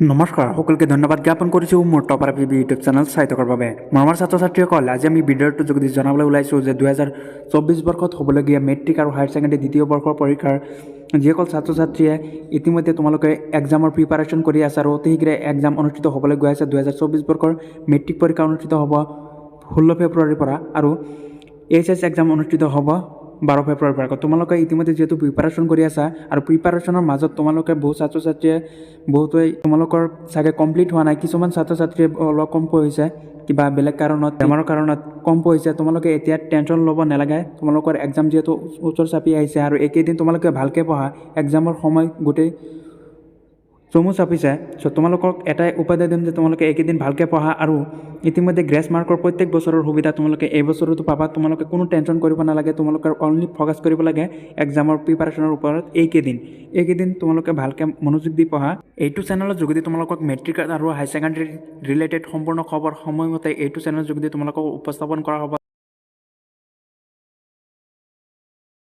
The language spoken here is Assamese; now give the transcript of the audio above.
নমস্কাৰ সকলোকে ধন্যবাদ জ্ঞাপন কৰিছোঁ মোৰ টপাৰ পিবি ইউটিউব চেনেল চাই থকাৰ বাবে মৰমৰ ছাত্ৰ ছাত্ৰীসকল আজি আমি ভিডিঅ'টোৰ যোগেদি জনাবলৈ ওলাইছোঁ যে 2024 বৰ্ষত হ'বলগীয়া মেট্ৰিক আৰু হায়াৰ ছেকেণ্ডেৰী দ্বিতীয় বৰ্ষৰ পৰীক্ষাৰ যিসকল ছাত্ৰ ছাত্ৰীয়ে ইতিমধ্যে তোমালোকে এক্সামৰ প্ৰিপাৰেশ্যন কৰি আছে আৰু অতি শীঘ্ৰে এক্সাম অনুষ্ঠিত হ'বলৈ গৈ আছে 2024 বৰ্ষৰ মেট্ৰিক পৰীক্ষা অনুষ্ঠিত হ'ব 16 ফেব্ৰুৱাৰীৰ পৰা আৰু এইচএছ এক্সাম অনুষ্ঠিত হ'ব 12 ফেব্ৰুৱাৰীৰ পৰা তোমালোকে ইতিমধ্যে যেহেতু প্ৰিপাৰেশ্যন কৰি আছা আৰু প্ৰিপাৰেশ্যনৰ মাজত তোমালোকে বহু ছাত্ৰ ছাত্ৰীয়ে বহুতেই তোমালোকৰ চাগে কমপ্লিট হোৱা নাই কিছুমান ছাত্ৰ ছাত্ৰীয়ে অলপ কম পঢ়িছে কিবা বেলেগ কাৰণত বেমাৰৰ কাৰণত কম পঢ়িছে তোমালোকে এতিয়া টেনশ্যন ল'ব নালাগে তোমালোকৰ এক্সাম যিহেতু ওচৰ চাপি আহিছে আৰু এইকেইদিন তোমালোকে ভালকৈ পঢ়া এক্সামৰ সময় গোটেই চমু চাপিছে চ' তোমালোকক এটাই উপায় দিম যে তোমালোকে এইকেইদিন ভালকৈ পঢ়া আৰু ইতিমধ্যে গ্ৰেছ মাৰ্কৰ প্ৰত্যেক বছৰৰ সুবিধা তোমালোকে এই বছৰতো পাবা তোমালোকে কোনো টেনশ্যন কৰিব নালাগে তোমালোকৰ অনলি ফ'কাছ কৰিব লাগে এক্সামৰ প্ৰিপাৰেশ্যনৰ ওপৰত এইকেইদিন তোমালোকে ভালকৈ মনোযোগ দি পঢ়া এইটো চেনেলৰ যোগেদি তোমালোকক মেট্ৰিক আৰু হায়াৰ ছেকেণ্ডেৰী ৰিলেটেড সম্পূৰ্ণ খবৰ সময়মতে এইটো চেনেলৰ যোগেদি তোমালোকক উপস্থাপন কৰা হ'ব।